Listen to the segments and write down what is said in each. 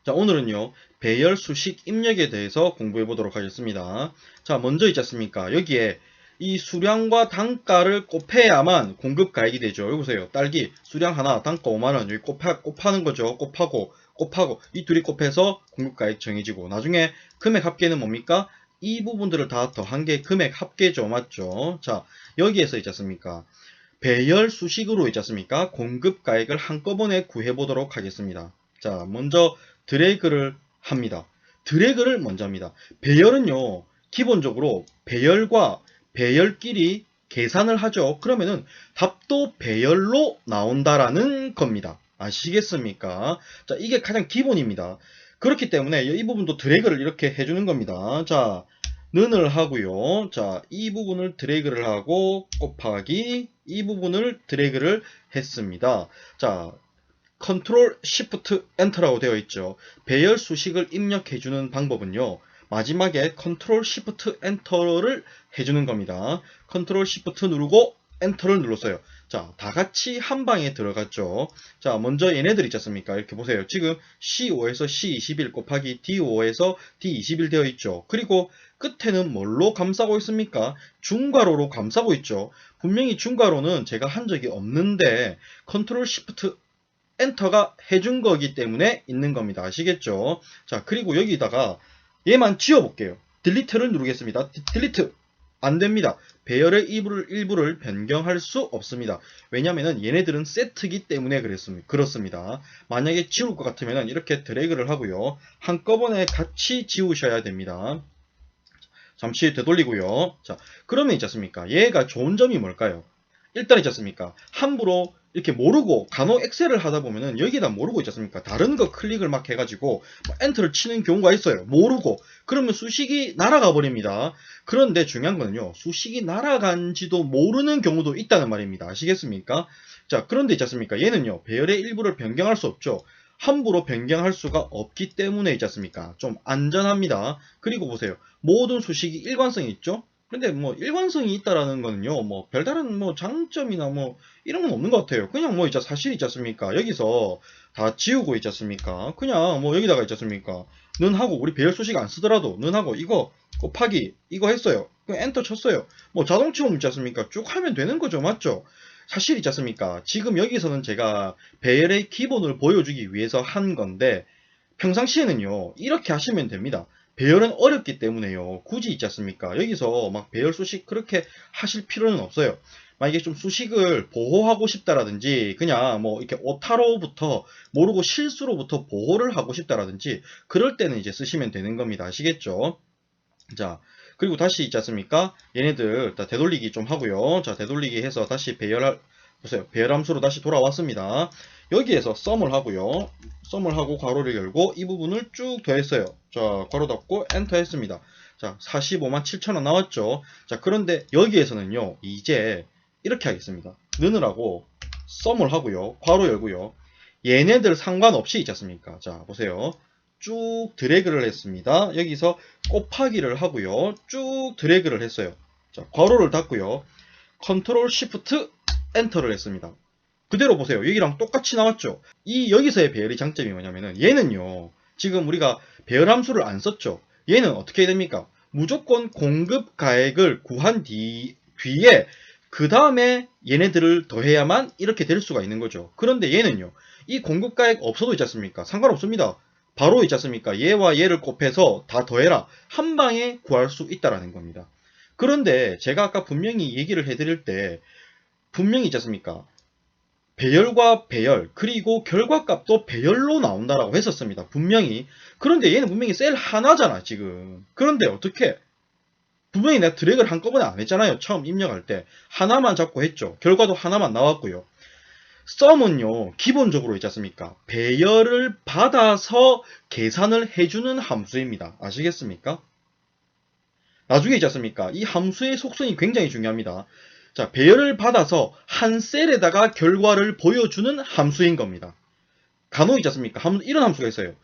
자, 오늘은요, 배열 수식 입력에 대해서 공부해 보도록 하겠습니다. 자, 먼저 있지 않습니까? 여기에 이 수량과 단가를 곱해야만 공급 가액이 되죠. 여기 보세요. 딸기 수량 하나, 단가 5만원. 여기 곱하는 거죠. 곱하고, 이 둘이 곱해서 공급 가액 정해지고, 나중에 금액 합계는 뭡니까? 이 부분들을 다 더한 게 금액 합계죠. 맞죠? 자, 여기에서 있지 않습니까? 배열 수식으로 있지 않습니까? 공급 가액을 한꺼번에 구해 보도록 하겠습니다. 자, 먼저 드래그를 합니다. 드래그를 먼저 합니다. 배열은요, 기본적으로 배열과 배열끼리 계산을 하죠. 그러면은 답도 배열로 나온다라는 겁니다. 아시겠습니까? 자, 이게 가장 기본입니다. 그렇기 때문에 이 부분도 드래그를 이렇게 해주는 겁니다. 자, 는을 하고요. 자, 이 부분을 드래그를 하고 곱하기 이 부분을 드래그를 했습니다. 자, 컨트롤 시프트 엔터라고 되어 있죠. 배열 수식을 입력해주는 방법은요. 마지막에 컨트롤 시프트 엔터를 해주는 겁니다. 컨트롤 시프트 누르고 엔터를 눌렀어요. 자, 다 같이 한 방에 들어갔죠. 자, 먼저 얘네들 있지 않습니까? 이렇게 보세요. 지금 C5에서 C21 곱하기 D5에서 D21 되어 있죠. 그리고 끝에는 뭘로 감싸고 있습니까? 중괄호로 감싸고 있죠. 분명히 중괄호는 제가 한 적이 없는데 컨트롤 시프트 엔터가 해준 거기 때문에 있는 겁니다. 아시겠죠? 자, 그리고 여기다가 얘만 지워볼게요. 딜리트를 누르겠습니다. 딜리트 안 됩니다. 배열의 일부를 변경할 수 없습니다. 왜냐면은 얘네들은 세트기 때문에 그렇습니다. 만약에 지울 것 같으면 이렇게 드래그를 하고요. 한꺼번에 같이 지우셔야 됩니다. 잠시 되돌리고요. 자, 그러면 있지 않습니까? 얘가 좋은 점이 뭘까요? 일단 있지 않습니까? 함부로 이렇게 모르고 간혹 엑셀을 하다 보면은 여기다 모르고 있지 않습니까? 다른 거 클릭을 막 해가지고 엔터를 치는 경우가 있어요. 모르고. 그러면 수식이 날아가 버립니다. 그런데 중요한 거는요. 수식이 날아간지도 모르는 경우도 있다는 말입니다. 아시겠습니까? 자, 그런데 있지 않습니까? 얘는요. 배열의 일부를 변경할 수 없죠. 함부로 변경할 수가 없기 때문에 있지 않습니까? 좀 안전합니다. 그리고 보세요. 모든 수식이 일관성이 있죠? 근데 뭐 일관성이 있다라는 거는요, 뭐 별다른 뭐 장점이나 뭐 이런 건 없는 것 같아요. 그냥 뭐 사실 있지 않습니까? 여기서 다 지우고 있지 않습니까? 그냥 뭐 여기다가 있지 않습니까? 는 하고 우리 배열 수식 안 쓰더라도 는 하고 이거 곱하기 이거 했어요. 그냥 엔터 쳤어요. 뭐 자동 치움 있지 않습니까? 쭉 하면 되는 거죠, 맞죠? 사실 있지 않습니까? 지금 여기서는 제가 배열의 기본을 보여주기 위해서 한 건데 평상시에는요 이렇게 하시면 됩니다. 배열은 어렵기 때문에요. 굳이 있지 않습니까? 여기서 막 배열 수식 그렇게 하실 필요는 없어요. 만약에 좀 수식을 보호하고 싶다라든지 그냥 뭐 이렇게 오타로부터 모르고 실수로부터 보호를 하고 싶다라든지 그럴 때는 이제 쓰시면 되는 겁니다. 아시겠죠? 자, 그리고 다시 있지 않습니까? 얘네들 다 되돌리기 좀 하고요. 자, 되돌리기 해서 다시 보세요. 배열 함수로 다시 돌아왔습니다. 여기에서 썸을 하고요. 썸을 하고 괄호를 열고 이 부분을 쭉 더했어요. 자, 괄호 닫고 엔터 했습니다. 자, 45만 7천원 나왔죠. 자, 그런데 여기에서는요. 이제 이렇게 하겠습니다. 느느라고 썸을 하고요. 괄호 열고요. 얘네들 상관없이 있지 않습니까? 자, 보세요. 쭉 드래그를 했습니다. 여기서 곱하기를 하고요. 쭉 드래그를 했어요. 자, 괄호를 닫고요. 컨트롤 시프트 엔터를 했습니다. 그대로 보세요. 여기랑 똑같이 나왔죠. 여기서의 배열의 장점이 뭐냐면은 얘는요. 지금 우리가 배열 함수를 안 썼죠. 얘는 어떻게 됩니까? 무조건 공급 가액을 구한 뒤에 그 다음에 얘네들을 더해야만 이렇게 될 수가 있는 거죠. 그런데 얘는요. 이 공급 가액 없어도 있지 않습니까? 상관없습니다. 바로 있지 않습니까? 얘와 얘를 곱해서 다 더해라. 한 방에 구할 수 있다라는 겁니다. 그런데 제가 아까 분명히 얘기를 해드릴 때 분명히 있지 않습니까? 배열과 배열 그리고 결과값도 배열로 나온다라고 했었습니다. 분명히. 그런데 얘는 분명히 셀 하나잖아 지금. 그런데 어떻게? 분명히 내가 드래그를 한꺼번에 안 했잖아요. 처음 입력할 때. 하나만 잡고 했죠. 결과도 하나만 나왔고요. 썸은요 기본적으로 있지 않습니까? 배열을 받아서 계산을 해주는 함수입니다. 아시겠습니까? 나중에 있지 않습니까? 이 함수의 속성이 굉장히 중요합니다. 자, 배열을 받아서 한 셀에다가 결과를 보여주는 함수인 겁니다. 간혹 있지 않습니까? 이런 함수가 있어요.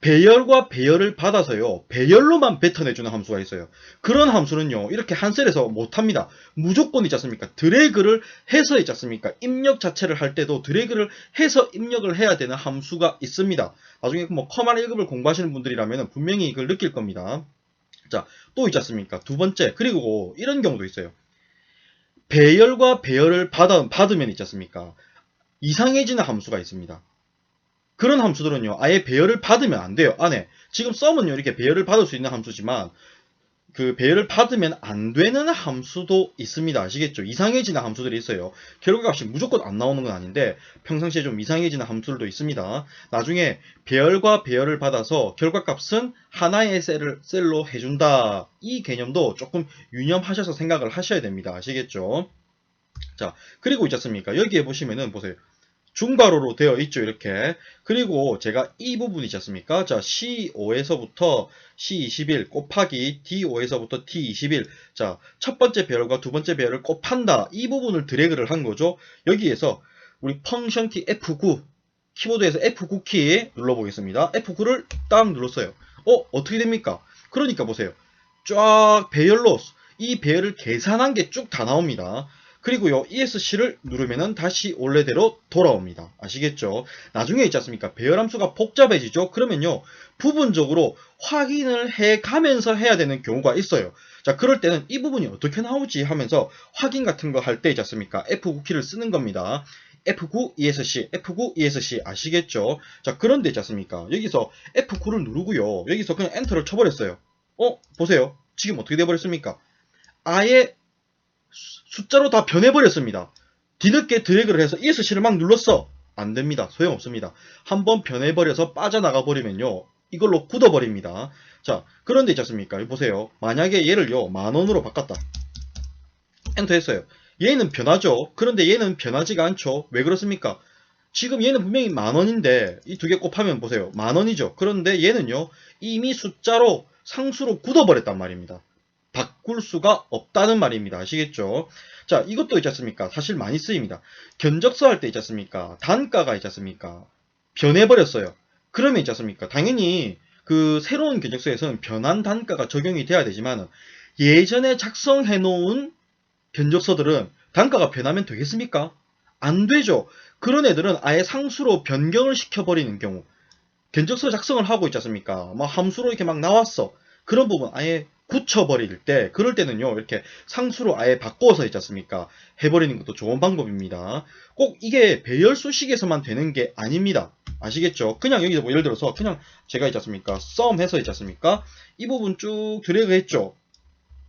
배열과 배열을 받아서요, 배열로만 뱉어내주는 함수가 있어요. 그런 함수는요, 이렇게 한 셀에서 못합니다. 무조건 있지 않습니까? 드래그를 해서 있지 않습니까? 입력 자체를 할 때도 드래그를 해서 입력을 해야 되는 함수가 있습니다. 나중에 뭐 커만 1급을 공부하시는 분들이라면 분명히 이걸 느낄 겁니다. 자, 또 있지 않습니까? 두 번째, 그리고 이런 경우도 있어요. 배열과 배열을 받으면 있지 않습니까? 이상해지는 함수가 있습니다. 그런 함수들은요, 아예 배열을 받으면 안 돼요. 안에. 지금 썸은요, 이렇게 배열을 받을 수 있는 함수지만, 그 배열을 받으면 안 되는 함수도 있습니다. 아시겠죠? 이상해지는 함수들이 있어요. 결과값이 무조건 안 나오는 건 아닌데, 평상시에 좀 이상해지는 함수들도 있습니다. 나중에 배열과 배열을 받아서 결과값은 하나의 셀로 해준다. 이 개념도 조금 유념하셔서 생각을 하셔야 됩니다. 아시겠죠? 자, 그리고 있지 않습니까? 여기에 보시면은, 보세요. 중괄호로 되어 있죠, 이렇게. 그리고 제가 이 부분 있지 않습니까? 자, C5에서부터 C21 곱하기 D5에서부터 D21. 자, 첫 번째 배열과 두 번째 배열을 곱한다. 이 부분을 드래그를 한 거죠. 여기에서 우리 펑션 키 F9, 키보드에서 F9키 눌러보겠습니다. F9를 딱 눌렀어요. 어떻게 됩니까? 그러니까 보세요. 쫙 배열로 이 배열을 계산한 게 쭉 다 나옵니다. 그리고요, ESC를 누르면은 다시 원래대로 돌아옵니다. 아시겠죠? 나중에 있지 않습니까? 배열함수가 복잡해지죠? 그러면요, 부분적으로 확인을 해 가면서 해야 되는 경우가 있어요. 자, 그럴 때는 이 부분이 어떻게 나오지 하면서 확인 같은 거 할 때 있지 않습니까? F9키를 쓰는 겁니다. F9 ESC, F9 ESC 아시겠죠? 자, 그런데 있지 않습니까? 여기서 F9를 누르고요. 여기서 그냥 엔터를 쳐버렸어요. 보세요. 지금 어떻게 돼버렸습니까? 아예 숫자로 다 변해버렸습니다. 뒤늦게 드래그를 해서 ESC를 막 눌렀어. 안됩니다. 소용없습니다. 한번 변해버려서 빠져나가 버리면요, 이걸로 굳어버립니다. 자, 그런데 있지 않습니까? 보세요. 만약에 얘를요, 10,000원으로 바꿨다. 엔터 했어요. 얘는 변하죠. 그런데 얘는 변하지가 않죠. 왜 그렇습니까? 지금 얘는 분명히 10,000원인데 이 두 개 곱하면 보세요. 10,000원이죠. 그런데 얘는요, 이미 숫자로 상수로 굳어버렸단 말입니다. 바꿀 수가 없다는 말입니다. 아시겠죠? 자, 이것도 있지 않습니까? 사실 많이 쓰입니다. 견적서 할 때 있지 않습니까? 단가가 있지 않습니까? 변해버렸어요. 그러면 있지 않습니까? 당연히 그 새로운 견적서에서는 변한 단가가 적용이 돼야 되지만, 예전에 작성해 놓은 견적서들은 단가가 변하면 되겠습니까? 안 되죠. 그런 애들은 아예 상수로 변경을 시켜버리는 경우. 견적서 작성을 하고 있지 않습니까? 막 함수로 이렇게 막 나왔어. 그런 부분 아예 굳혀버릴 때, 그럴 때는요, 이렇게 상수로 아예 바꿔서 있지 않습니까? 해버리는 것도 좋은 방법입니다. 꼭 이게 배열수식에서만 되는 게 아닙니다. 아시겠죠? 그냥 여기서 뭐 예를 들어서 그냥 제가 있지 않습니까? 썸 해서 있지 않습니까? 이 부분 쭉 드래그 했죠.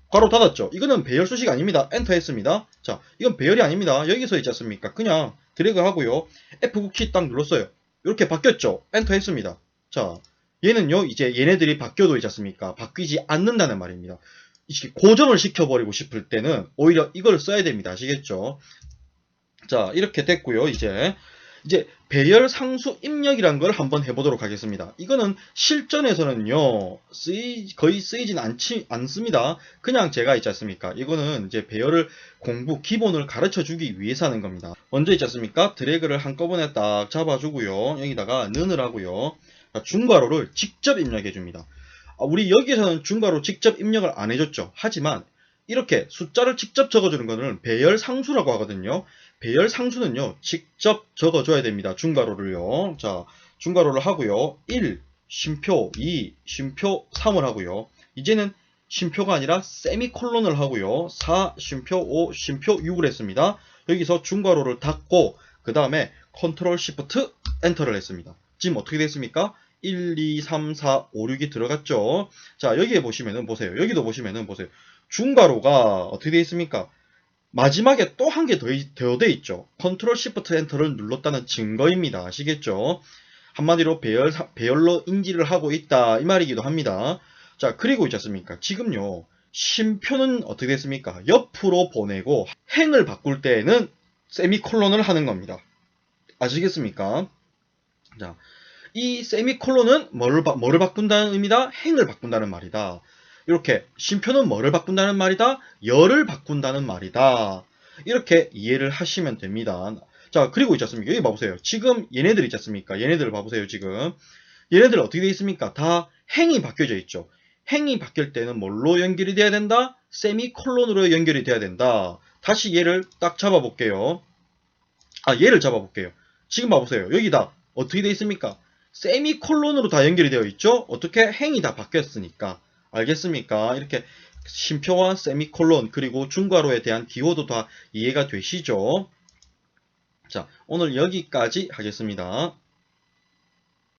괄호 닫았죠. 이거는 배열수식 아닙니다. 엔터 했습니다. 자, 이건 배열이 아닙니다. 여기서 있지 않습니까? 그냥 드래그 하고요. F9키 딱 눌렀어요. 이렇게 바뀌었죠. 엔터 했습니다. 자, 얘는요, 이제 얘네들이 바뀌어도 있지 않습니까? 바뀌지 않는다는 말입니다. 이렇게 고정을 시켜버리고 싶을 때는 오히려 이걸 써야 됩니다. 아시겠죠? 자, 이렇게 됐고요. 이제 배열 상수 입력이란 걸 한번 해보도록 하겠습니다. 이거는 실전에서는요, 거의 쓰이진 않습니다. 그냥 제가 있지 않습니까? 이거는 이제 배열을 기본을 가르쳐 주기 위해서 하는 겁니다. 먼저 있지 않습니까? 드래그를 한꺼번에 딱 잡아주고요. 여기다가 는을 하고요. 중괄호를 직접 입력해 줍니다. 우리 여기에서는 중괄호 직접 입력을 안 해줬죠. 하지만 이렇게 숫자를 직접 적어주는 것은 배열 상수라고 하거든요. 배열 상수는요, 직접 적어줘야 됩니다. 중괄호를요. 자, 중괄호를 하고요. 1, 쉼표 2, 쉼표 3을 하고요. 이제는 쉼표가 아니라 세미콜론을 하고요. 4, 쉼표 5, 쉼표 6을 했습니다. 여기서 중괄호를 닫고 그 다음에 컨트롤 시프트 엔터를 했습니다. 지금 어떻게 됐습니까? 1, 2, 3, 4, 5, 6이 들어갔죠. 자, 여기에 보시면은 보세요. 여기도 보시면은 보세요. 중괄호가 어떻게 되어 있습니까? 마지막에 또 한 개 더 돼 있죠. 컨트롤 시프트 엔터를 눌렀다는 증거입니다. 아시겠죠? 한마디로 배열로 인지를 하고 있다 이 말이기도 합니다. 자, 그리고 있지 않습니까? 지금요, 쉼표는 어떻게 됐습니까? 옆으로 보내고 행을 바꿀 때에는 세미콜론을 하는 겁니다. 아시겠습니까? 자, 이 세미콜론은 뭐를 바꾼다는 의미다? 행을 바꾼다는 말이다. 이렇게 쉼표는 뭐를 바꾼다는 말이다? 열을 바꾼다는 말이다. 이렇게 이해를 하시면 됩니다. 자, 그리고 있지 않습니까? 여기 봐보세요. 지금 얘네들 있지 않습니까? 얘네들을 봐보세요. 지금 얘네들 어떻게 되어 있습니까? 다 행이 바뀌어져 있죠. 행이 바뀔 때는 뭘로 연결이 돼야 된다? 세미콜론으로 연결이 돼야 된다. 다시 얘를 딱 잡아볼게요. 얘를 잡아볼게요. 지금 봐보세요. 여기다 어떻게 되어 있습니까? 세미콜론으로 다 연결이 되어 있죠? 어떻게? 행이 다 바뀌었으니까. 알겠습니까? 이렇게 쉼표와 세미콜론 그리고 중괄호에 대한 기호도 다 이해가 되시죠? 자, 오늘 여기까지 하겠습니다.